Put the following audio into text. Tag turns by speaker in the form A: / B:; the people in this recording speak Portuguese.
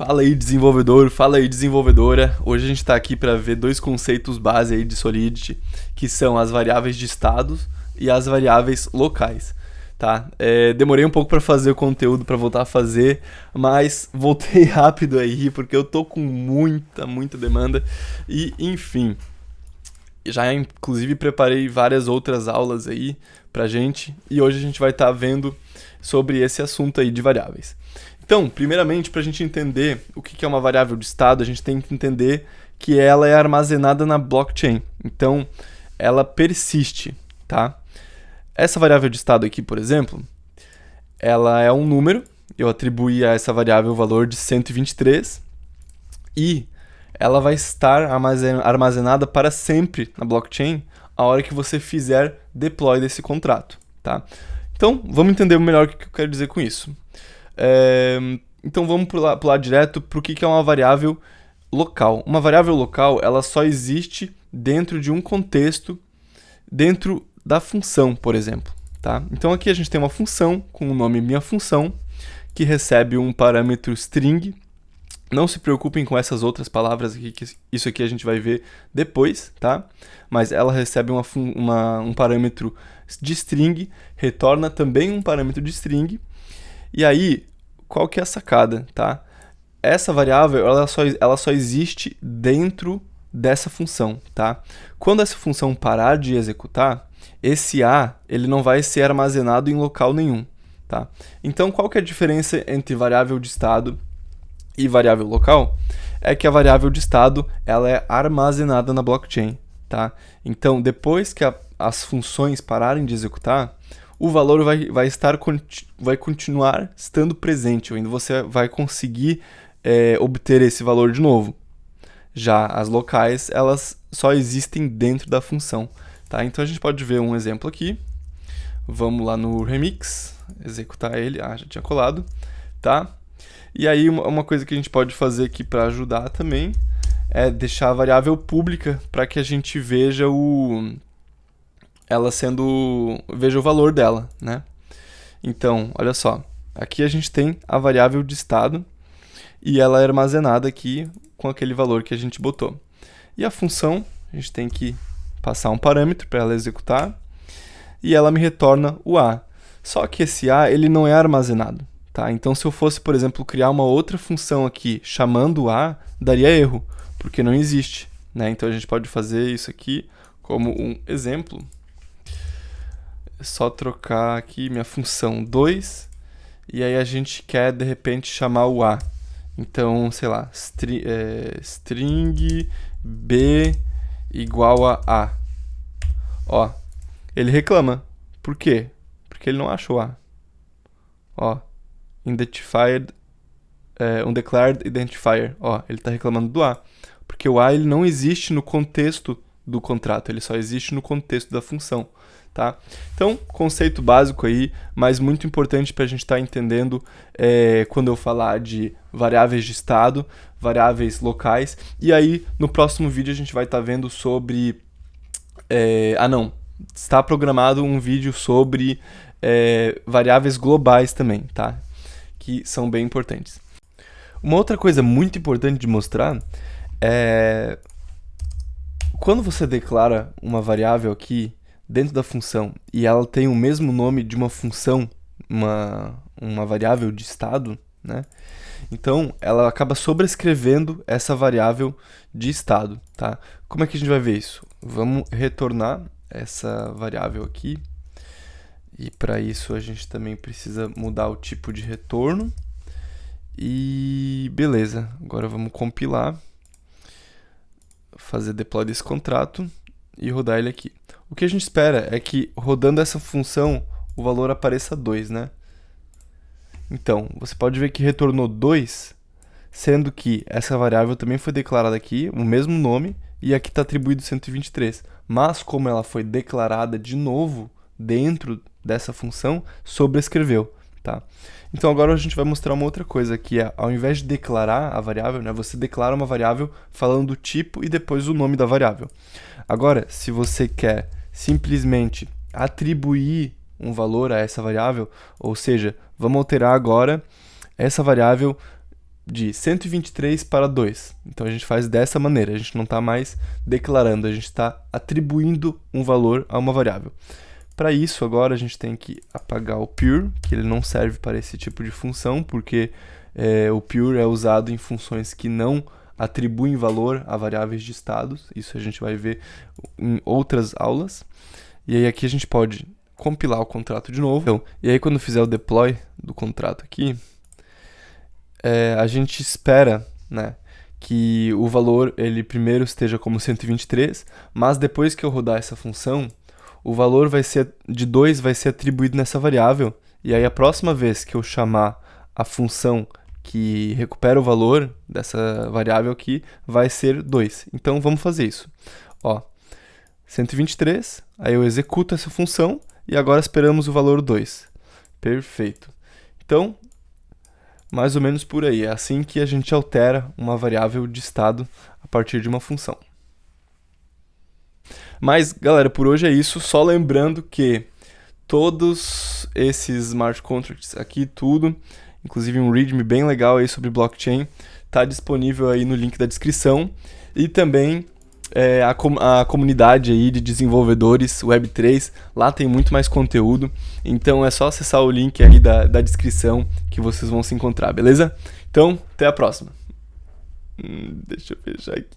A: Fala aí, desenvolvedor, fala aí, desenvolvedora. Hoje a gente está aqui para ver dois conceitos base aí de Solidity, que são as variáveis de estados e as variáveis locais, tá? Demorei um pouco para fazer o conteúdo, para voltar a fazer, mas voltei rápido aí porque eu tô com muita demanda e, enfim, já inclusive preparei várias outras aulas aí pra gente e hoje a gente vai estar vendo sobre esse assunto aí de variáveis. Então, primeiramente, para a gente entender o que é uma variável de estado, a gente tem que entender que ela é armazenada na blockchain. Então, ela persiste, tá? Essa variável de estado aqui, por exemplo, ela é um número. Eu atribuí a essa variável o valor de 123 e ela vai estar armazenada para sempre na blockchain a hora que você fizer deploy desse contrato, tá? Então, vamos entender melhor o que eu quero dizer com isso. Então vamos pular direto para o que é uma variável local. Uma variável local ela só existe dentro de um contexto, dentro da função, por exemplo. Tá? Então aqui a gente tem uma função com o nome minha função, que recebe um parâmetro string. Não se preocupem com essas outras palavras aqui, que isso aqui a gente vai ver depois, tá? Mas ela recebe um parâmetro de string, retorna também um parâmetro de string. E aí, qual que é a sacada, tá? Essa variável, ela só existe dentro dessa função, tá? Quando essa função parar de executar, esse A, ele não vai ser armazenado em local nenhum, tá? Então, qual que é a diferença entre variável de estado e variável local? É que a variável de estado, ela é armazenada na blockchain, tá? Então, depois que as funções pararem de executar, o valor vai continuar estando presente, ou ainda você vai conseguir obter esse valor de novo. Já as locais, elas só existem dentro da função. Tá? Então a gente pode ver um exemplo aqui. Vamos lá no remix, executar ele. Já tinha colado. Tá? E aí uma coisa que a gente pode fazer aqui para ajudar também é deixar a variável pública para que a gente veja o valor dela, né? Então, olha só, aqui a gente tem a variável de estado e ela é armazenada aqui com aquele valor que a gente botou. E a função, a gente tem que passar um parâmetro para ela executar e ela me retorna o A. Só que esse A, ele não é armazenado, tá? Então, se eu fosse, por exemplo, criar uma outra função aqui chamando o A, daria erro, porque não existe, né? Então, a gente pode fazer isso aqui como um exemplo. Só trocar aqui minha função 2 e aí a gente quer de repente chamar o A. Então, sei lá, string B igual a. Ó, ele reclama. Por quê? Porque ele não achou A. Ó, undeclared identifier. Ó, ele está reclamando do A. Porque o A ele não existe no contexto do contrato, ele só existe no contexto da função. Tá? Então, conceito básico aí, mas muito importante para a gente estar entendendo quando eu falar de variáveis de estado, variáveis locais. E aí, no próximo vídeo, a gente vai estar vendo sobre... está programado um vídeo sobre variáveis globais também, tá? Que são bem importantes. Uma outra coisa muito importante de mostrar é... Quando você declara uma variável aqui dentro da função e ela tem o mesmo nome de uma função, uma variável de estado, né? Então, ela acaba sobrescrevendo essa variável de estado, tá? Como é que a gente vai ver isso? Vamos retornar essa variável aqui. E para isso a gente também precisa mudar o tipo de retorno. E beleza, agora vamos compilar, fazer deploy desse contrato e rodar ele aqui. O que a gente espera é que, rodando essa função, o valor apareça 2, né? Então, você pode ver que retornou 2, sendo que essa variável também foi declarada aqui, o mesmo nome, e aqui está atribuído 123. Mas, como ela foi declarada de novo dentro dessa função, sobrescreveu, tá? Então, agora a gente vai mostrar uma outra coisa, que é, ao invés de declarar a variável, né, você declara uma variável falando o tipo e depois o nome da variável. Agora, se você quer simplesmente atribuir um valor a essa variável, ou seja, vamos alterar agora essa variável de 123 para 2. Então a gente faz dessa maneira, a gente não está mais declarando, a gente está atribuindo um valor a uma variável. Para isso, agora a gente tem que apagar o pure, que ele não serve para esse tipo de função, porque o pure é usado em funções que não atribuem valor a variáveis de estados. Isso a gente vai ver em outras aulas. E aí aqui a gente pode compilar o contrato de novo. Então, e aí quando fizer o deploy do contrato aqui, a gente espera, né, que o valor ele primeiro esteja como 123, mas depois que eu rodar essa função, o valor de 2 vai ser atribuído nessa variável, e aí a próxima vez que eu chamar a função que recupera o valor dessa variável aqui, vai ser 2. Então vamos fazer isso. Ó, 123, aí eu executo essa função, e agora esperamos o valor 2. Perfeito. Então, mais ou menos por aí. É assim que a gente altera uma variável de estado a partir de uma função. Mas, galera, por hoje é isso. Só lembrando que todos esses smart contracts aqui, tudo, inclusive um readme bem legal aí sobre blockchain, está disponível aí no link da descrição. E também a comunidade aí de desenvolvedores Web3, lá tem muito mais conteúdo, então é só acessar o link aí da descrição que vocês vão se encontrar, beleza? Então, até a próxima. Deixa eu fechar aqui.